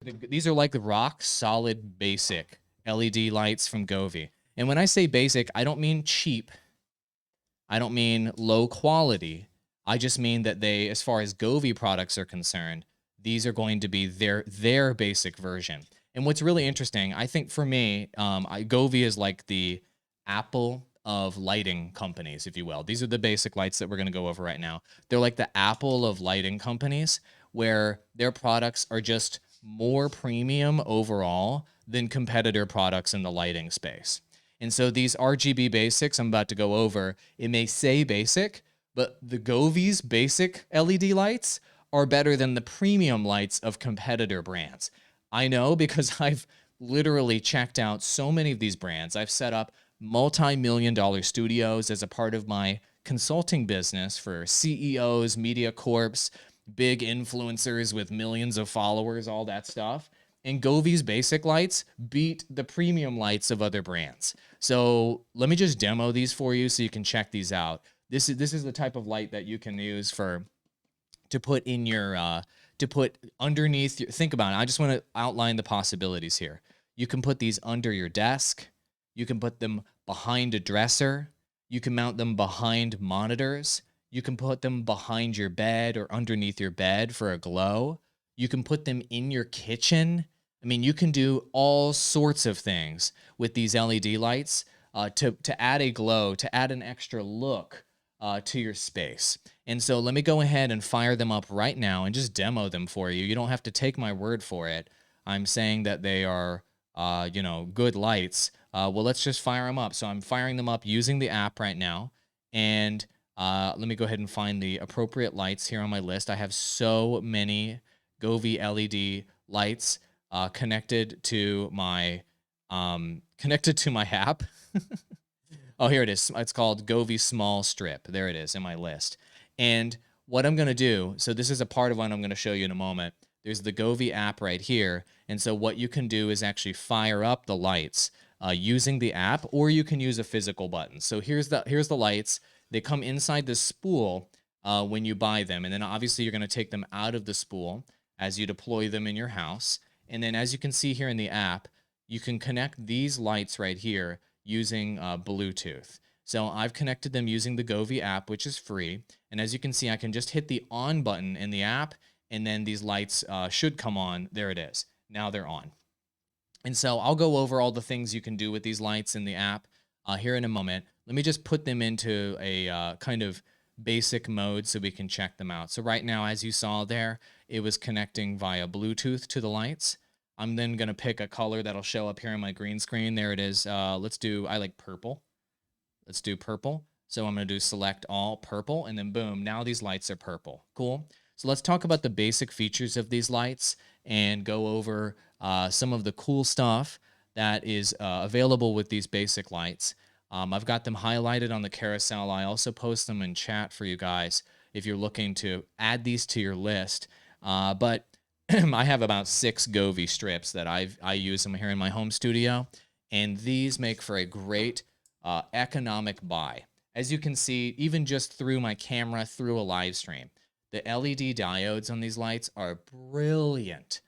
These are like the rock solid basic LED lights from Govee. And when I say basic, I don't mean cheap. I don't mean low quality. I just mean that they, as far as Govee products are concerned, these are going to be their basic version. And what's really interesting, I think for me, Govee is like the Apple of lighting companies, if you will. These are the basic lights that we're going to go over right now. They're like the Apple of lighting companies, where their products are just more premium overall than competitor products in the lighting space. And so these RGB basics I'm about to go over, it may say basic, but the Govee's basic LED lights are better than the premium lights of competitor brands. I know because I've literally checked out so many of these brands. I've set up multi-million-dollar studios as a part of my consulting business for CEOs, media corps, big influencers with millions of followers, all that stuff. And Govee's basic lights beat the premium lights of other brands. So let me just demo these for you so you can check these out. This is the type of light that you can use to put in your to put underneath your, think about it. I just want to outline the possibilities here. You can put these under your desk. You can put them behind a dresser. You can mount them behind monitors. You can put them behind your bed or underneath your bed for a glow. You can put them in your kitchen. I mean, you can do all sorts of things with these LED lights to add a glow, to add an extra look to your space. And so let me go ahead and fire them up right now and just demo them for you. You don't have to take my word for it. I'm saying that they are, good lights. Well, let's just fire them up. So I'm firing them up using the app right now. And let me go ahead and find the appropriate lights here on my list. I have so many Govee LED lights connected to my app. Oh, here it is. It's called Govee Small Strip. There it is in my list. And what I'm going to do, so this is a part of what I'm going to show you in a moment. There's the Govee app right here. And so what you can do is actually fire up the lights using the app, or you can use a physical button. So here's the lights. They come inside the spool when you buy them. And then obviously you're going to take them out of the spool as you deploy them in your house. And then as you can see here in the app, you can connect these lights right here using Bluetooth. So I've connected them using the Govee app, which is free. And as you can see, I can just hit the on button in the app, and then these lights should come on. There it is. Now they're on. And so I'll go over all the things you can do with these lights in the app here in a moment. Let me just put them into a kind of basic mode so we can check them out. So right now, as you saw there, it was connecting via Bluetooth to the lights. I'm then going to pick a color that'll show up here on my green screen. There it is. I like purple. Let's do purple. So I'm going to do select all purple, and then boom, now these lights are purple. Cool. So let's talk about the basic features of these lights and go over some of the cool stuff that is available with these basic lights. I've got them highlighted on the carousel. I also post them in chat for you guys if you're looking to add these to your list. But I have about 6 Govee strips that I use them here in my home studio, and these make for a great economic buy. As you can see, even just through my camera, through a live stream, the LED diodes on these lights are brilliant.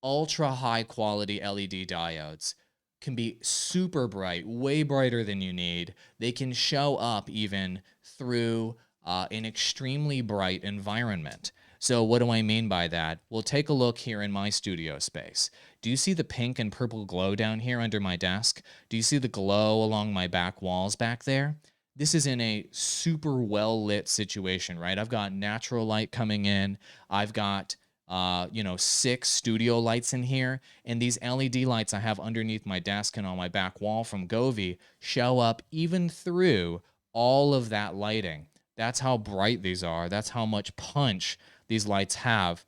Ultra high quality LED diodes can be super bright, way brighter than you need. They can show up even through an extremely bright environment. So what do I mean by that? Well, take a look here in my studio space. Do you see the pink and purple glow down here under my desk? Do you see the glow along my back walls back there? This is in a super well lit situation, right? I've got natural light coming in. I've got 6 studio lights in here, and these LED lights I have underneath my desk and on my back wall from Govee show up even through all of that lighting. That's how bright these are. That's how much punch these lights have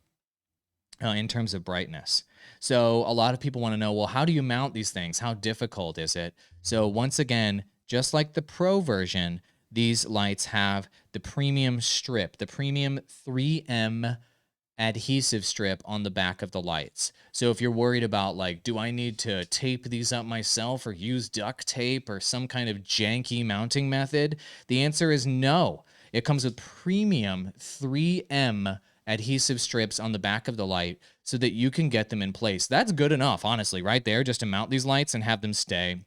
in terms of brightness. So a lot of people want to know, well, how do you mount these things? How difficult is it? So once again, just like the Pro version, these lights have the premium strip, the premium 3M adhesive strip on the back of the lights. So if you're worried about, like, do I need to tape these up myself or use duct tape or some kind of janky mounting method? The answer is no. It comes with premium 3M adhesive strips on the back of the light. so that you can get them in place. That's good enough, honestly, right there, just to mount these lights and have them stay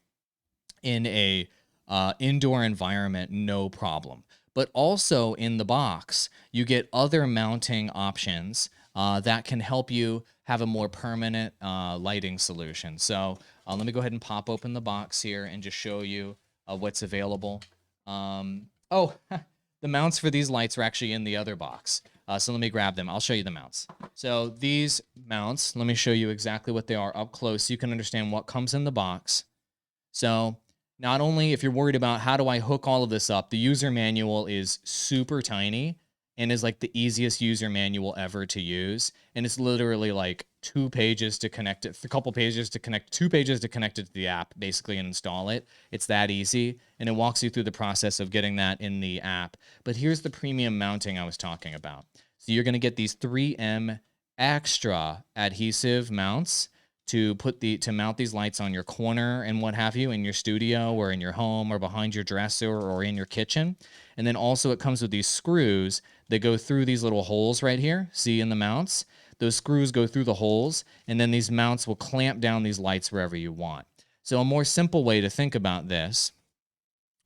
in a indoor environment, no problem. But also in the box, you get other mounting options that can help you have a more permanent lighting solution. So let me go ahead and pop open the box here and just show you what's available. Oh, the mounts for these lights are actually in the other box. So let me grab them. I'll show you the mounts. So these mounts, let me show you exactly what they are up close so you can understand what comes in the box. So not only if you're worried about how do I hook all of this up, the user manual is super tiny and is like the easiest user manual ever to use. And it's literally like 2 pages to connect it, a couple pages to connect, 2 pages to connect it to the app basically and install it. It's that easy. And it walks you through the process of getting that in the app. But here's the premium mounting I was talking about. So you're going to get these 3M extra adhesive mounts to mount these lights on your corner and what have you in your studio or in your home or behind your dresser or in your kitchen. And then also it comes with these screws that go through these little holes right here. See in the mounts? Those screws go through the holes, and then these mounts will clamp down these lights wherever you want. So a more simple way to think about this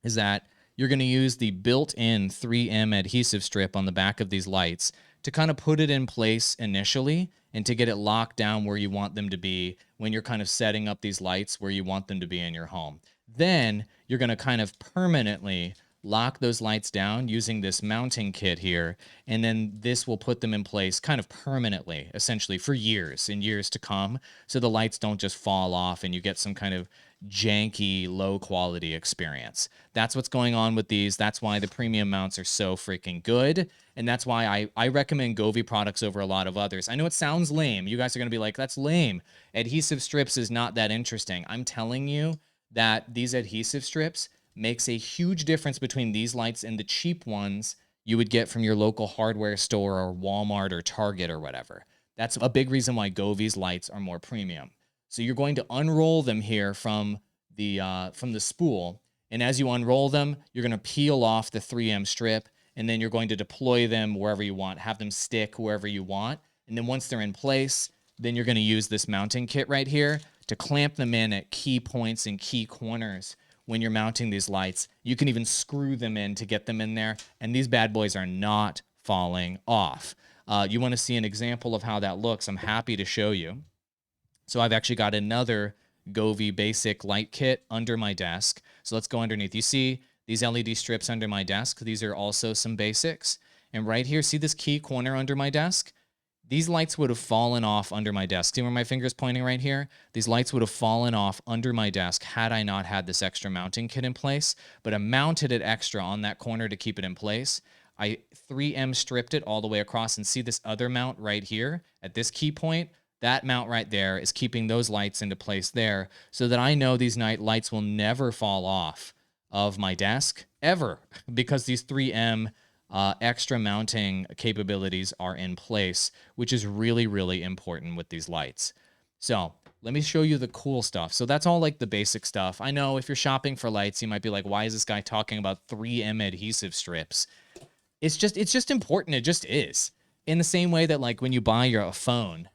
is that you're going to use the built-in 3M adhesive strip on the back of these lights to kind of put it in place initially and to get it locked down where you want them to be when you're kind of setting up these lights where you want them to be in your home. Then you're going to kind of permanently lock those lights down using this mounting kit here, and then this will put them in place kind of permanently, essentially for years and years to come, so the lights don't just fall off and you get some kind of janky, low quality experience. That's what's going on with these. That's why the premium mounts are so freaking good. And that's why I recommend Govee products over a lot of others. I know it sounds lame. You guys are going to be like, that's lame. Adhesive strips is not that interesting. I'm telling you that these adhesive strips makes a huge difference between these lights and the cheap ones you would get from your local hardware store or Walmart or Target or whatever. That's a big reason why Govee's lights are more premium. So you're going to unroll them here from the spool, and as you unroll them, you're going to peel off the 3M strip, and then you're going to deploy them wherever you want, have them stick wherever you want, and then once they're in place, then you're going to use this mounting kit right here to clamp them in at key points and key corners when you're mounting these lights. You can even screw them in to get them in there, and these bad boys are not falling off. You want to see an example of how that looks? I'm happy to show you. So I've actually got another Govee basic light kit under my desk. So let's go underneath. You see these LED strips under my desk? These are also some basics. And right here, see this key corner under my desk? These lights would have fallen off under my desk. See where my finger's pointing right here? These lights would have fallen off under my desk had I not had this extra mounting kit in place. But I mounted it extra on that corner to keep it in place. I 3M stripped it all the way across, and see this other mount right here at this key point? That mount right there is keeping those lights into place there so that I know these night lights will never fall off of my desk ever because these 3M extra mounting capabilities are in place, which is really, really important with these lights. So let me show you the cool stuff. So that's all like the basic stuff. I know if you're shopping for lights, you might be like, why is this guy talking about 3M adhesive strips? It's just important. It just is. In the same way that like when you buy your phone,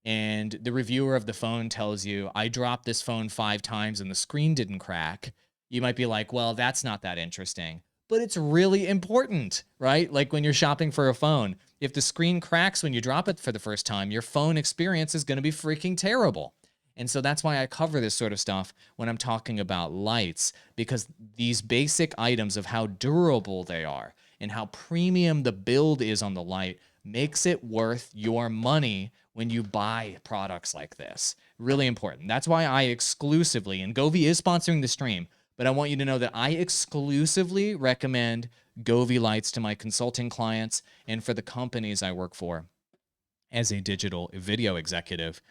and the reviewer of the phone tells you, I dropped this phone 5 times and the screen didn't crack, you might be like, well, that's not that interesting. But it's really important, right? Like when you're shopping for a phone, if the screen cracks when you drop it for the first time, your phone experience is going to be freaking terrible. And so that's why I cover this sort of stuff when I'm talking about lights, because these basic items of how durable they are and how premium the build is on the light makes it worth your money when you buy products like this. Really important. That's why I exclusively, and Govee is sponsoring the stream, but I want you to know that I exclusively recommend Govee lights to my consulting clients and for the companies I work for as a digital video executive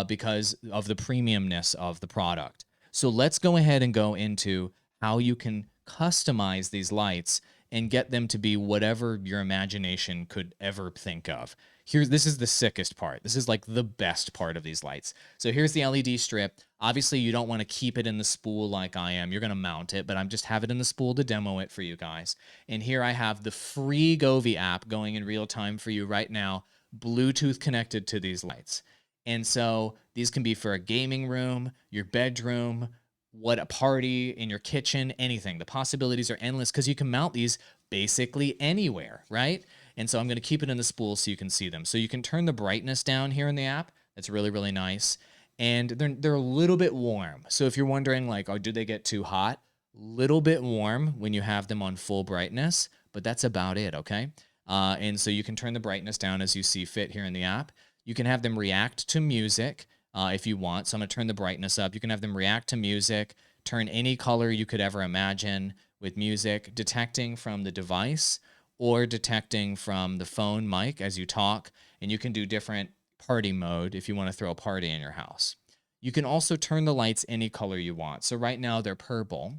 because of the premiumness of the product. So let's go ahead and go into how you can customize these lights and get them to be whatever your imagination could ever think of. This is the sickest part. This is like the best part of these lights. So here's the LED strip. Obviously, you don't want to keep it in the spool like I am. You're going to mount it, but I'm just have it in the spool to demo it for you guys. And here I have the free Govee app going in real time for you right now. Bluetooth connected to these lights. And so these can be for a gaming room, your bedroom, what a party, in your kitchen, anything. The possibilities are endless because you can mount these basically anywhere, right? And so I'm going to keep it in the spool so you can see them. So you can turn the brightness down here in the app. That's really, really nice. And they're a little bit warm. So if you're wondering like, oh, do they get too hot? Little bit warm when you have them on full brightness, but that's about it, okay? And so you can turn the brightness down as you see fit here in the app. You can have them react to music if you want. So I'm going to turn the brightness up. You can have them react to music, turn any color you could ever imagine with music, detecting from the device or detecting from the phone mic as you talk. And you can do different party mode if you want to throw a party in your house. You can also turn the lights any color you want. So right now they're purple.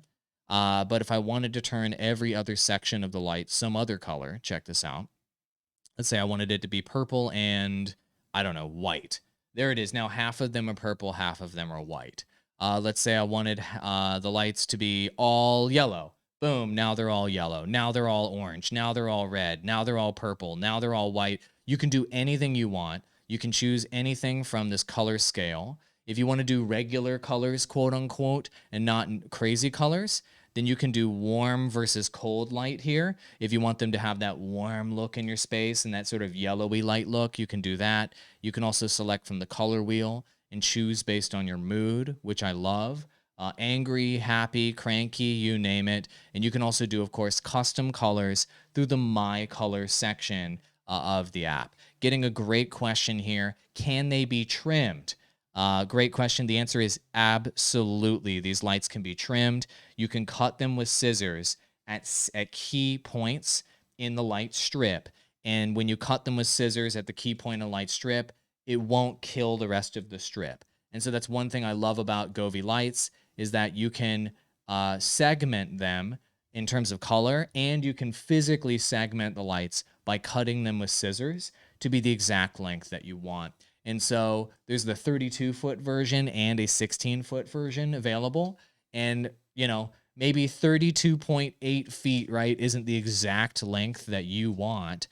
But if I wanted to turn every other section of the light some other color, check this out. Let's say I wanted it to be purple and, I don't know, white. There it is. Now half of them are purple, half of them are white. Let's say I wanted the lights to be all yellow. Boom, now they're all yellow. Now they're all orange. Now they're all red. Now they're all purple. Now they're all white. You can do anything you want. You can choose anything from this color scale. If you want to do regular colors, quote unquote, and not crazy colors, then you can do warm versus cold light here. If you want them to have that warm look in your space and that sort of yellowy light look, you can do that. You can also select from the color wheel and choose based on your mood, which I love. Angry, happy, cranky, you name it. And you can also do, of course, custom colors through the My Color section of the app. Getting a great question here. Can they be trimmed? Great question. The answer is absolutely. These lights can be trimmed. You can cut them with scissors at key points in the light strip. And when you cut them with scissors at the key point in the light strip, it won't kill the rest of the strip. And so that's one thing I love about Govee lights is that you can segment them in terms of color, and you can physically segment the lights by cutting them with scissors to be the exact length that you want. And so there's the 32-foot version and a 16-foot version available. And, maybe 32.8 feet, right, isn't the exact length that you want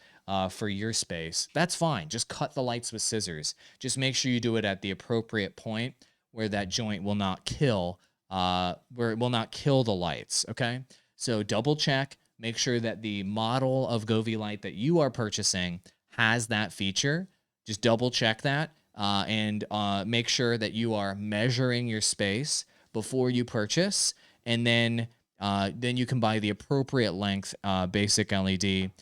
for your space. That's fine. Just cut the lights with scissors. Just make sure you do it at the appropriate point where that joint will not kill, where it will not kill the lights, okay? So double check. Make sure that the model of Govee light that you are purchasing has that feature. Just double check that and make sure that you are measuring your space before you purchase, and then you can buy the appropriate length basic LED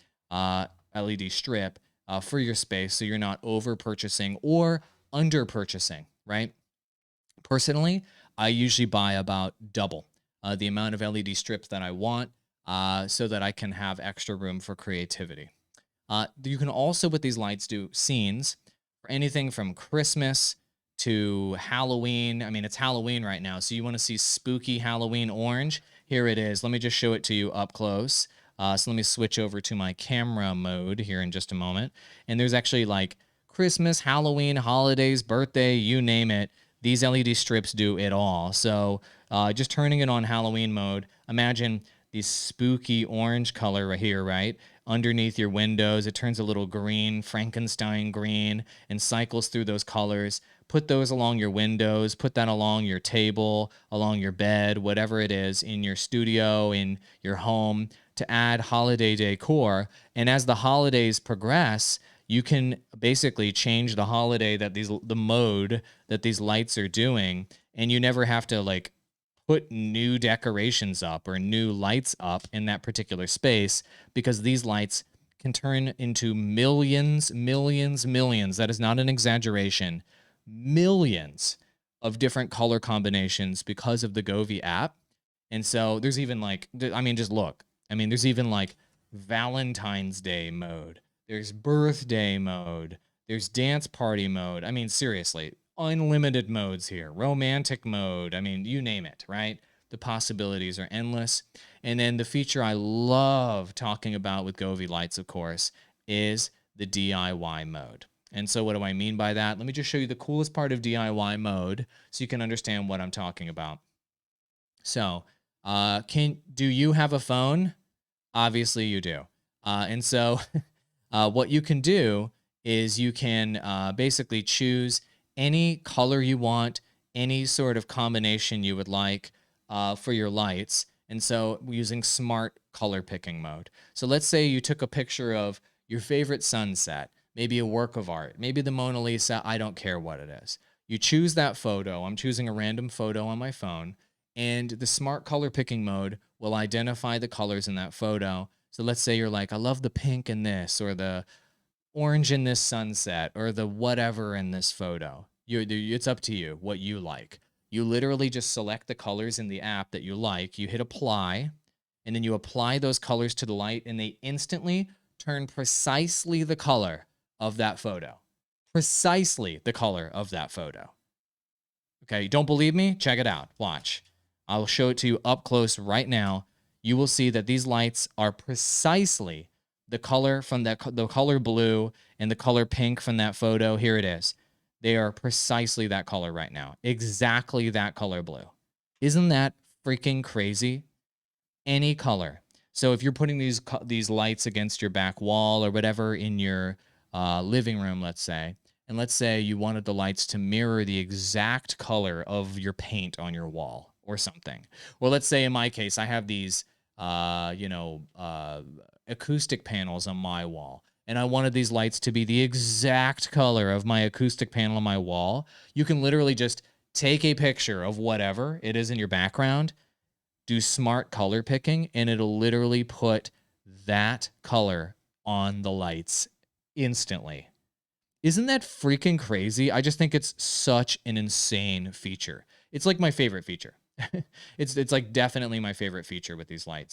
strip for your space, so you're not over purchasing or under purchasing. Right? Personally, I usually buy about double the amount of LED strips that I want, so that I can have extra room for creativity. You can also, with these lights, do scenes for anything from Christmas to Halloween. I mean, it's Halloween right now, so you want to see spooky Halloween orange. Here it is. Let me just show it to you up close. So let me switch over to my camera mode here in just a moment. And there's actually like Christmas, Halloween, holidays, birthday, you name it. These LED strips do it all. So just turning it on Halloween mode, imagine this spooky orange color right here, right? Underneath your windows, it turns a little green, Frankenstein green, and cycles through those colors. Put those along your windows, put that along your table, along your bed, whatever it is, in your studio, in your home, to add holiday decor. And as the holidays progress, you can basically change the holiday that the mode that these lights are doing, and you never have to like put new decorations up or new lights up in that particular space, because these lights can turn into millions, millions, millions. That is not an exaggeration. Millions of different color combinations because of the Govee app. And so there's even like, I mean, just look. I mean, there's even like Valentine's Day mode. There's birthday mode. There's dance party mode. I mean, seriously, unlimited modes here. Romantic mode. I mean, you name it, right? The possibilities are endless. And then the feature I love talking about with Govee lights, of course, is the DIY mode. And so what do I mean by that? Let me just show you the coolest part of DIY mode so you can understand what I'm talking about. So, do you have a phone? Obviously you do. And so what you can do is you can basically choose any color you want, any sort of combination you would like for your lights. And so using smart color picking mode. So let's say you took a picture of your favorite sunset, maybe a work of art, maybe the Mona Lisa, I don't care what it is. You choose that photo. I'm choosing a random photo on my phone, and the smart color picking mode will identify the colors in that photo. So let's say you're like, I love the pink in this, or the orange in this sunset, or the whatever in this photo. It's up to you what you like. You literally just select the colors in the app that you like. You hit apply, and then you apply those colors to the light, and they instantly turn precisely the color of that photo. Precisely the color of that photo. Okay, you don't believe me? Check it out. Watch. I'll show it to you up close right now. You will see that these lights are precisely the color from the color blue and the color pink from that photo. Here it is. They are precisely that color right now. Exactly that color blue. Isn't that freaking crazy? Any color. So if you're putting these lights against your back wall or whatever in your living room, let's say, and let's say you wanted the lights to mirror the exact color of your paint on your wall or something. Or let's say in my case, I have these, acoustic panels on my wall, and I wanted these lights to be the exact color of my acoustic panel on my wall. You can literally just take a picture of whatever it is in your background, do smart color picking, and it'll literally put that color on the lights instantly. Isn't that freaking crazy? I just think it's such an insane feature. It's like my favorite feature. It's like definitely my favorite feature with these lights.